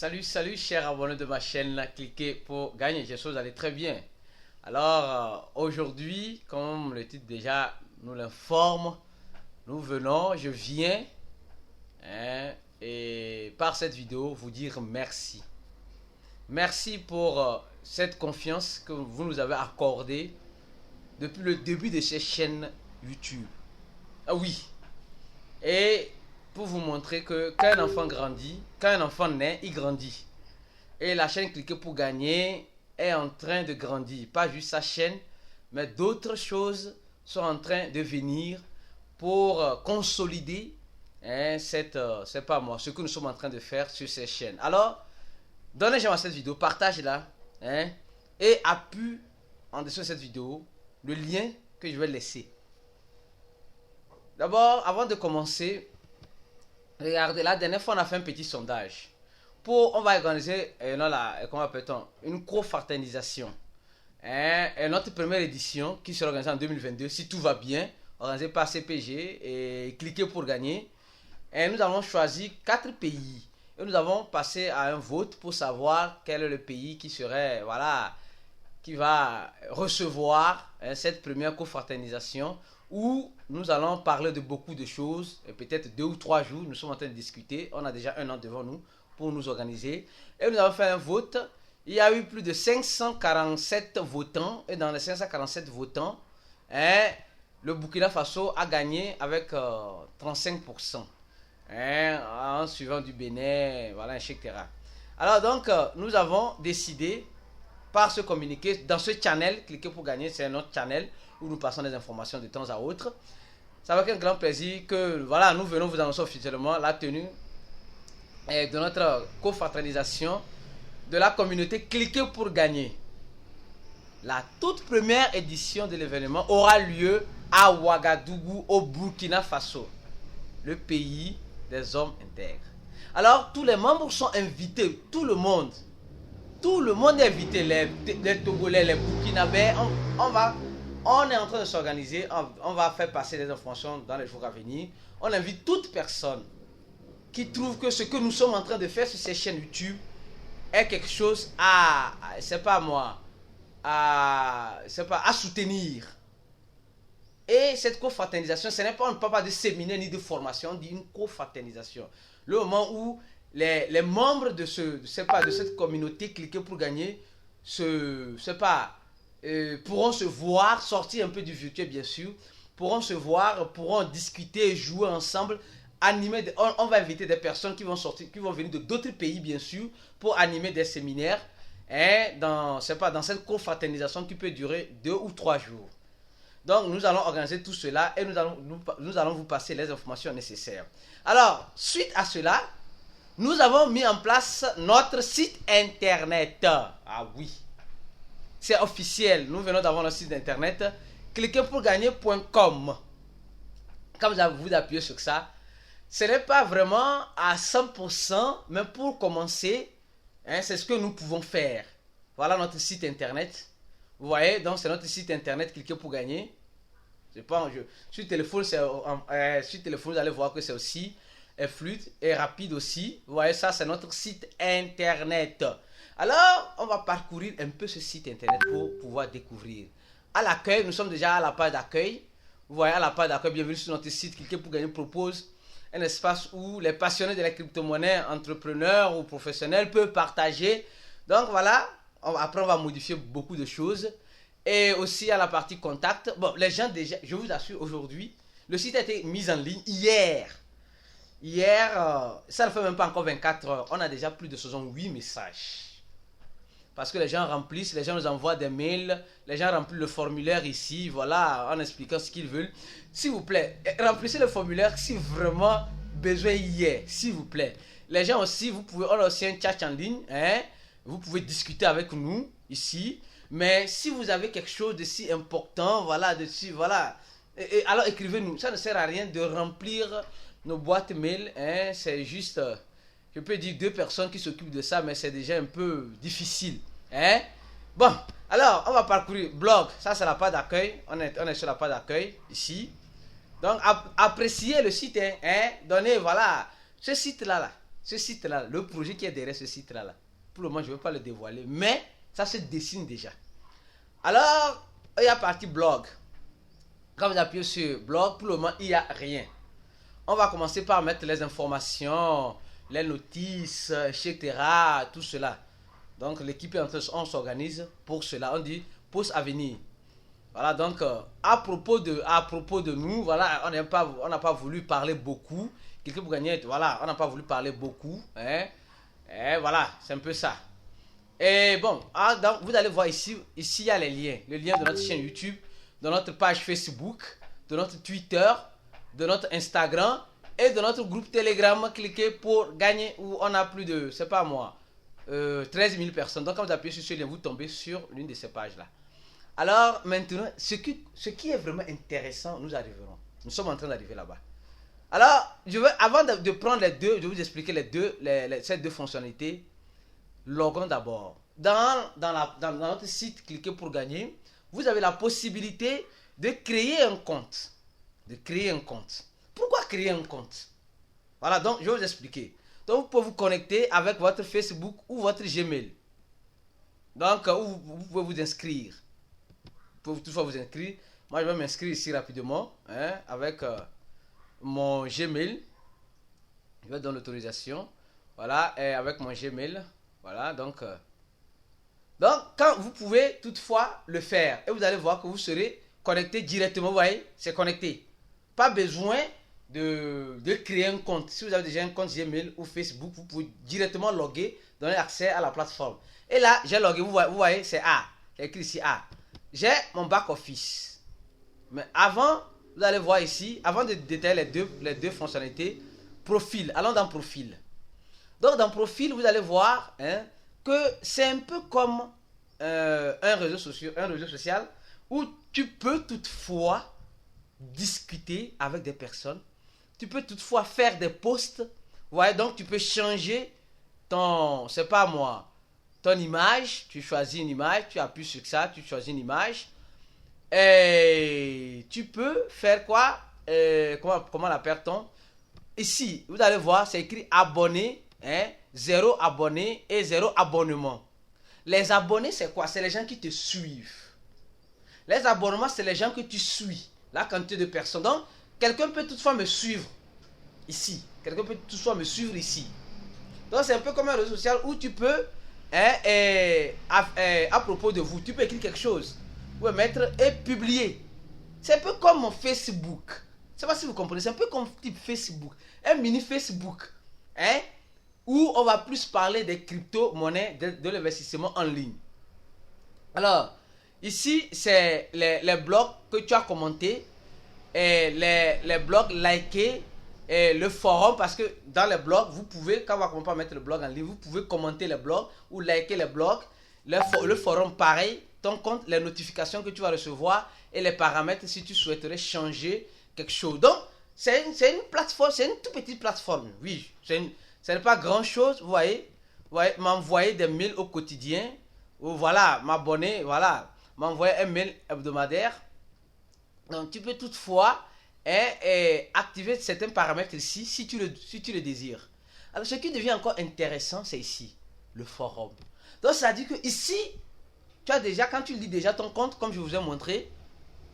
Salut, chers abonnés de ma chaîne, cliquez pour gagner, j'espère que vous allez très bien. Alors, aujourd'hui, comme le titre déjà nous l'informe, je viens, et par cette vidéo, vous dire merci. Merci pour cette confiance que vous nous avez accordée depuis le début de cette chaîne YouTube. Ah oui, et pour vous montrer que quand un enfant grandit, quand un enfant naît, il grandit. Et la chaîne Cliquez pour gagner est en train de grandir. Pas juste sa chaîne, mais d'autres choses sont en train de venir pour consolider c'est pas moi, ce que nous sommes en train de faire sur ces chaînes. Alors, donnez j'aime à cette vidéo, partagez-la, et appuie en dessous de cette vidéo le lien que je vais laisser. D'abord, avant de commencer, regardez, la dernière fois on a fait un petit sondage. On va organiser comment appelle-t-on, une co-fraternisation. Notre première édition qui sera organisée en 2022, si tout va bien, organisée par CPG et cliquez pour gagner. Et nous avons choisi 4 pays. Et nous avons passé à un vote pour savoir quel est le pays qui serait, qui va recevoir cette première co-fraternisation où nous allons parler de beaucoup de choses. Et peut-être 2 ou 3 jours, nous sommes en train de discuter. On a déjà un an devant nous pour nous organiser. Et nous avons fait un vote. Il y a eu plus de 547 votants. Et dans les 547 votants, le Burkina Faso a gagné avec 35%. En suivant du Bénin, etc. Alors donc, nous avons décidé par ce communiqué, dans ce channel, cliquez pour gagner, c'est notre channel où nous passons des informations de temps à autre. C'est avec un grand plaisir que nous venons vous annoncer officiellement la tenue de notre co-fraternisation de la communauté Cliquez pour gagner. La toute première édition de l'événement aura lieu à Ouagadougou au Burkina Faso, le pays des hommes intègres. Alors tous les membres sont invités, tout le monde est invité, les Togolais, les Burkinabés. On est en train de s'organiser, on va faire passer des informations dans les jours à venir. On invite toute personne qui trouve que ce que nous sommes en train de faire sur ces chaînes YouTube est quelque chose à soutenir. Et cette co-fraternisation, ce n'est pas, on ne parle pas de séminaire ni de formation, on dit une co-fraternisation. Le moment où les membres de cette communauté Cliquez pour gagner pourront se voir, sortir un peu du virtuel bien sûr, pourront se voir, pourront discuter, jouer ensemble, animer. On va inviter des personnes qui vont venir de d'autres pays bien sûr, pour animer des séminaires dans cette co-fraternisation qui peut durer 2 ou 3 jours. Donc nous allons organiser tout cela et nous allons vous passer les informations nécessaires. Alors, suite à cela, nous avons mis en place notre site internet. Ah oui, c'est officiel. Nous venons d'avoir notre site internet cliquezpourgagner.com. Quand vous appuyez sur ça, ce n'est pas vraiment à 100%, mais pour commencer, c'est ce que nous pouvons faire. Voilà notre site internet. Vous voyez, donc c'est notre site internet Cliquez pour gagner. Sur téléphone, vous allez voir que c'est aussi fluide et rapide aussi. Vous voyez, ça c'est notre site internet. Alors, on va parcourir un peu ce site internet pour pouvoir découvrir. À l'accueil, nous sommes déjà à la page d'accueil. Vous voyez, à la page d'accueil, bienvenue sur notre site. Cliquez pour gagner propose un espace où les passionnés de la crypto-monnaie, entrepreneurs ou professionnels peuvent partager. Donc voilà, après on va modifier beaucoup de choses. Et aussi à la partie contact. Bon, les gens déjà, je vous assure, aujourd'hui, le site a été mis en ligne hier. Ça ne fait même pas encore 24 heures. On a déjà plus de 68 messages. Parce que les gens remplissent, les gens nous envoient des mails, les gens remplissent le formulaire ici, en expliquant ce qu'ils veulent. S'il vous plaît, remplissez le formulaire si vraiment besoin y est, s'il vous plaît. Les gens aussi, on a aussi un chat en ligne, vous pouvez discuter avec nous ici. Mais si vous avez quelque chose de si important, alors écrivez-nous. Ça ne sert à rien de remplir nos boîtes mail. C'est juste, je peux dire 2 personnes qui s'occupent de ça, mais c'est déjà un peu difficile. Bon, alors on va parcourir blog. Ça c'est la page d'accueil. On est sur la page d'accueil ici. Donc appréciez le site. Donnez, ce site là. ce site-là, le projet qui est derrière ce site-là, pour le moment, je ne veux pas le dévoiler, mais ça se dessine déjà. Alors, il y a partie blog. Quand vous appuyez sur blog, pour le moment, il n'y a rien. On va commencer par mettre les informations, les notices, etc. Tout cela. Donc, l'équipe est en train, on s'organise pour cela. On dit post à venir. Voilà, donc, à propos de nous, voilà, on n'a pas voulu parler beaucoup. Quelqu'un pour gagner, voilà, on n'a pas voulu parler beaucoup. Hein? Et voilà, c'est un peu ça. Et bon, donc, vous allez voir ici, il y a les liens. Le lien de notre chaîne YouTube, de notre page Facebook, de notre Twitter, de notre Instagram et de notre groupe Telegram. Cliquez pour gagner où on a plus de, c'est pas moi, 13 000 personnes. Donc quand vous appuyez sur ce lien, vous tombez sur l'une de ces pages-là. Alors maintenant, ce qui est vraiment intéressant, nous arriverons. Nous sommes en train d'arriver là-bas. Alors, avant de prendre les deux, je vais vous expliquer ces deux fonctionnalités. Logon d'abord. Dans notre site, cliquez pour gagner. Vous avez la possibilité de créer un compte. Pourquoi créer un compte? Voilà, donc je vais vous expliquer. Donc vous pouvez vous connecter avec votre Facebook ou votre Gmail. Donc vous pouvez vous inscrire. Vous pouvez toutefois vous inscrire. Moi je vais m'inscrire ici rapidement avec mon Gmail. Je vais dans l'autorisation. Voilà, et avec mon Gmail. Voilà, donc quand vous pouvez toutefois le faire, et vous allez voir que vous serez connecté directement, vous voyez, c'est connecté. Pas besoin de créer un compte. Si vous avez déjà un compte Gmail ou Facebook, vous pouvez directement loguer, donner accès à la plateforme. Et là, j'ai logué, vous voyez, c'est A. C'est écrit ici A. J'ai mon back office. Mais avant, vous allez voir ici, avant de détailler les deux fonctionnalités, profil. Allons dans profil. Donc dans profil, vous allez voir que c'est un peu comme un réseau social où tu peux toutefois discuter avec des personnes. Tu peux toutefois faire des posts. Ouais, donc tu peux changer ton, c'est pas moi, ton image. Tu choisis une image, tu appuies sur ça, tu choisis une image. Et tu peux faire quoi? Comment l'appelle-t-on? Ici, vous allez voir, c'est écrit abonné. 0 abonnés et 0 abonnement. Les abonnés, c'est quoi? C'est les gens qui te suivent. Les abonnements, c'est les gens que tu suis. La quantité de personnes. Donc, quelqu'un peut toutefois me suivre ici. Quelqu'un peut toutefois me suivre ici. Donc, c'est un peu comme un réseau social où tu peux, à propos de vous, tu peux écrire quelque chose. Vous pouvez mettre et publier. C'est un peu comme mon Facebook. Je ne sais pas si vous comprenez. C'est un peu comme type Facebook. Un mini Facebook. Où on va plus parler des crypto-monnaies, de l'investissement en ligne. Alors, ici, c'est les blogs que tu as commentés, et les blogs likés, et le forum, parce que dans les blogs, vous pouvez, quand on va commencer à mettre le blog en ligne, vous pouvez commenter les blogs ou liker les blogs. Le forum, pareil, ton compte, les notifications que tu vas recevoir et les paramètres si tu souhaiterais changer quelque chose. Donc, c'est une plateforme, c'est une toute petite plateforme. Oui, ce n'est pas grand chose, vous voyez, m'envoyer des mails au quotidien, ou voilà, m'abonner, voilà, m'envoyer un mail hebdomadaire. Donc tu peux toutefois activer certains paramètres ici si tu le désires. Alors ce qui devient encore intéressant, c'est ici, le forum. Donc ça dit que ici, tu as déjà, quand tu lis déjà ton compte, comme je vous ai montré,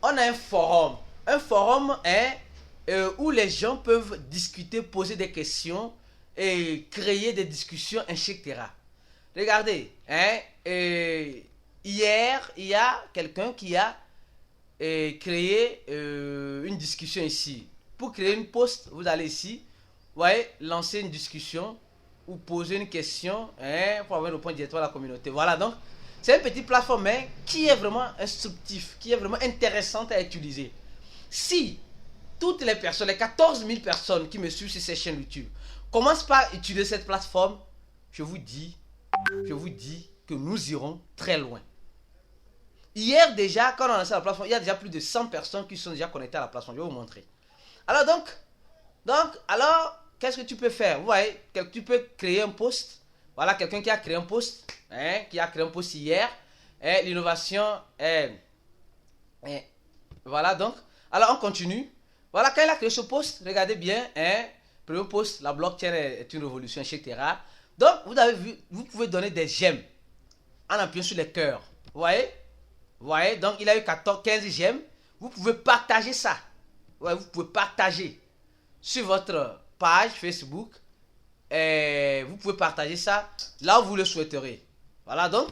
on a un forum. Un forum où les gens peuvent discuter, poser des questions, et créer des discussions, etc. Regardez, hier, il y a quelqu'un qui a créé une discussion ici. Pour créer une post, vous allez ici, vous voyez, lancer une discussion ou poser une question pour avoir le point directement à la communauté. Voilà, donc, c'est une petite plateforme qui est vraiment instructive, qui est vraiment intéressante à utiliser. Si toutes les personnes, les 14 000 personnes qui me suivent sur cette chaîne YouTube, commence par utiliser cette plateforme, je vous dis que nous irons très loin. Hier déjà, quand on a lancé la plateforme, il y a déjà plus de 100 personnes qui sont déjà connectées à la plateforme. Je vais vous montrer. Alors alors, qu'est-ce que tu peux faire? Vous voyez, tu peux créer un post. Voilà, quelqu'un qui a créé un post, qui a créé un post hier. L'innovation voilà donc. Alors on continue. Voilà, quand il a créé ce post, regardez bien, Premier post, la blockchain est une révolution, etc. Donc, vous avez vu, vous pouvez donner des j'aime en appuyant sur les cœurs. Vous voyez? Vous voyez? Donc, il a eu 15 j'aime. Vous pouvez partager ça. Ouais, vous pouvez partager sur votre page Facebook. Et vous pouvez partager ça là où vous le souhaiterez. Voilà, donc,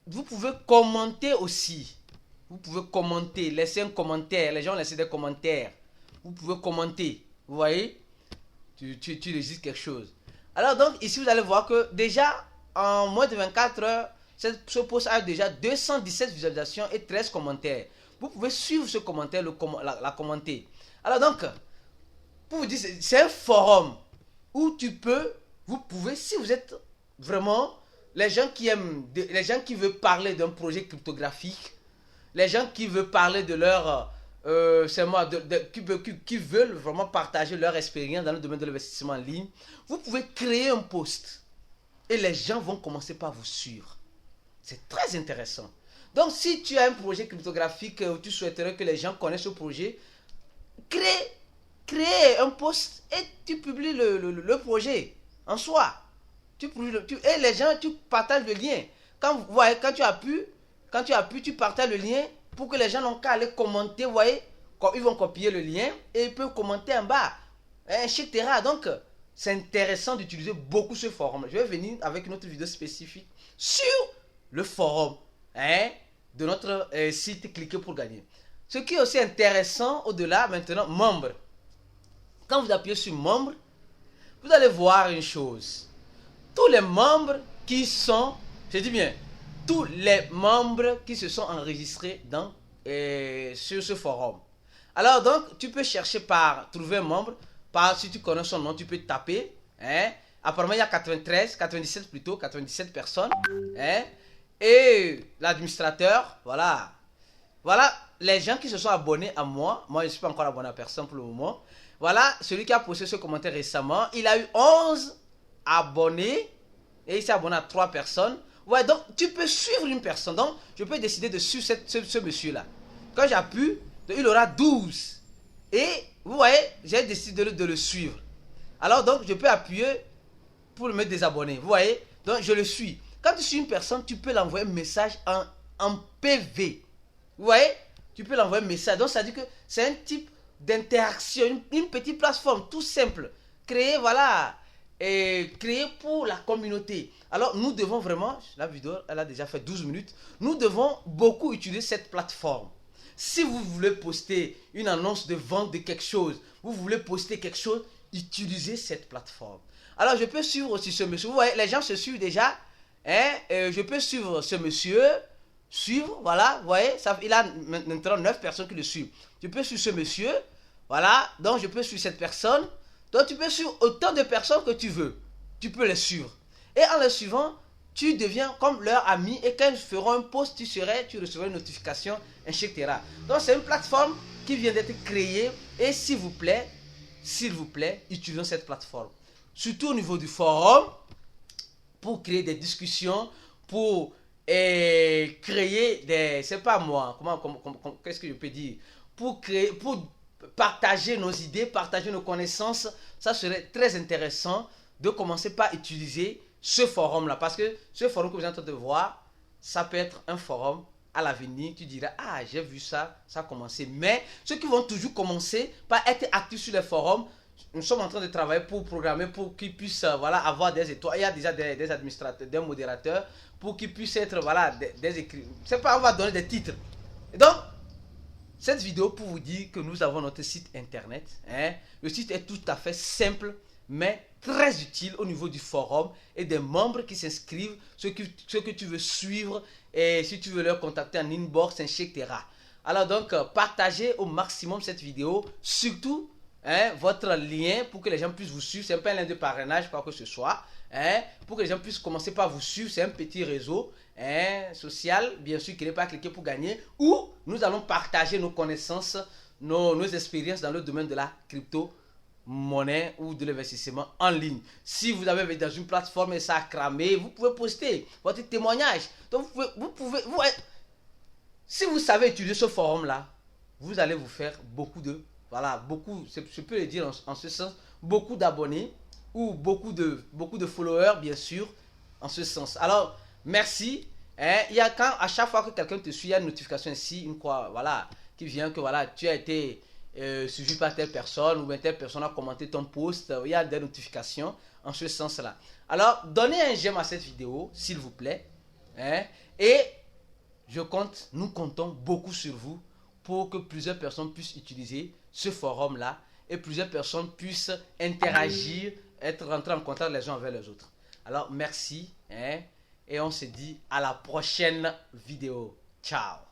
vous pouvez commenter aussi. Vous pouvez commenter, laisser un commentaire. Les gens laissent des commentaires. Vous pouvez commenter. Vous voyez? Tu registres quelque chose. Alors donc, ici, vous allez voir que déjà, en moins de 24 heures, ce post a déjà 217 visualisations et 13 commentaires. Vous pouvez suivre ce commentaire, la commenter. Alors donc, pour vous dire, c'est un forum où vous pouvez, si vous êtes vraiment les gens qui aiment, les gens qui veulent parler d'un projet cryptographique, les gens qui veulent parler de leur, qui veulent vraiment partager leur expérience dans le domaine de l'investissement en ligne, vous pouvez créer un post et les gens vont commencer par vous suivre. C'est très intéressant. Donc, si tu as un projet cryptographique où tu souhaiterais que les gens connaissent ce projet, crée un post et tu publies le projet en soi. Et les gens, tu partages le lien. Quand tu appuies, tu partages le lien pour que les gens n'ont qu'à aller commenter. Vous voyez, ils vont copier le lien et ils peuvent commenter en bas, etc. Donc, c'est intéressant d'utiliser beaucoup ce forum. Je vais venir avec une autre vidéo spécifique sur le forum de notre site Cliquez pour gagner. Ce qui est aussi intéressant, au-delà, maintenant, membres. Quand vous appuyez sur membres, vous allez voir une chose. Tous les membres qui sont, je dis bien, tous les membres qui se sont enregistrés sur ce forum. Alors donc, tu peux chercher par trouver un membre. Si tu connais son nom, tu peux taper. Apparemment, il y a 97 personnes. Et l'administrateur, voilà. Voilà les gens qui se sont abonnés à moi. Moi, je ne suis pas encore abonné à personne pour le moment. Voilà, celui qui a posté ce commentaire récemment. Il a eu 11 abonnés. Et il s'est abonné à 3 personnes. Ouais, donc tu peux suivre une personne. Donc, je peux décider de suivre ce monsieur-là. Quand j'appuie, il aura 12. Et, vous voyez, j'ai décidé de le suivre. Alors, donc, je peux appuyer pour me désabonner. Vous voyez? Donc, je le suis. Quand tu suis une personne, tu peux l'envoyer un message en PV. Vous voyez? Tu peux l'envoyer un message. Donc, ça dit que c'est un type d'interaction, une petite plateforme tout simple. Créée, voilà, et créée pour la communauté. Alors, nous devons vraiment, la vidéo, elle a déjà fait 12 minutes, nous devons beaucoup utiliser cette plateforme. Si vous voulez poster une annonce de vente de quelque chose, vous voulez poster quelque chose, utilisez cette plateforme. Alors, je peux suivre aussi ce monsieur. Vous voyez, les gens se suivent déjà. Je peux suivre ce monsieur. Voilà, vous voyez, il a maintenant 9 personnes qui le suivent. Je peux suivre ce monsieur. Voilà, donc je peux suivre cette personne. Donc, tu peux suivre autant de personnes que tu veux. Tu peux les suivre. Et en les suivant, tu deviens comme leur ami. Et quand ils feront un post, tu recevras une notification, etc. Donc, c'est une plateforme qui vient d'être créée. Et s'il vous plaît, utilisons cette plateforme. Surtout au niveau du forum, pour créer des discussions, pour créer des... C'est pas moi, qu'est-ce que je peux dire? Pour partager nos idées, partager nos connaissances. Ça serait très intéressant de commencer par utiliser ce forum-là. Parce que ce forum que vous êtes en train de voir, ça peut être un forum à l'avenir. Tu diras, ah, j'ai vu ça, ça a commencé. Mais ceux qui vont toujours commencer par être actifs sur les forums, nous sommes en train de travailler pour programmer, pour qu'ils puissent avoir des étoiles. Il y a déjà des administrateurs, des modérateurs, pour qu'ils puissent être des écrits. C'est pas, on va donner des titres. Et donc, cette vidéo pour vous dire que nous avons notre site internet. Le site est tout à fait simple, mais très utile au niveau du forum et des membres qui s'inscrivent, ceux que tu veux suivre et si tu veux leur contacter en inbox, etc. Alors donc, partagez au maximum cette vidéo, surtout votre lien pour que les gens puissent vous suivre. C'est pas un lien de parrainage, quoi que ce soit. Pour que les gens puissent commencer par vous suivre. C'est un petit réseau social, bien sûr, créé par Cliquez pour gagner, où nous allons partager nos connaissances, nos expériences dans le domaine de la crypto-monnaie ou de l'investissement en ligne. Si vous avez dans une plateforme et ça a cramé, vous pouvez poster votre témoignage. Donc si vous savez utiliser ce forum-là, vous allez vous faire beaucoup de voilà, beaucoup, je peux le dire en ce sens, beaucoup d'abonnés ou beaucoup de followers, bien sûr, en ce sens. Alors, merci. Hein, il y a quand, à chaque fois que quelqu'un te suit, il y a une notification ici, une croix, voilà, qui vient que voilà, tu as été suivi par telle personne ou bien telle personne a commenté ton post. Il y a des notifications en ce sens-là. Alors, donnez un j'aime à cette vidéo, s'il vous plaît. Hein, et nous comptons beaucoup sur vous pour que plusieurs personnes puissent utiliser ce forum-là et plusieurs personnes puissent interagir, être rentrées en contact les uns avec les autres. Alors, merci, hein, et on se dit à la prochaine vidéo. Ciao.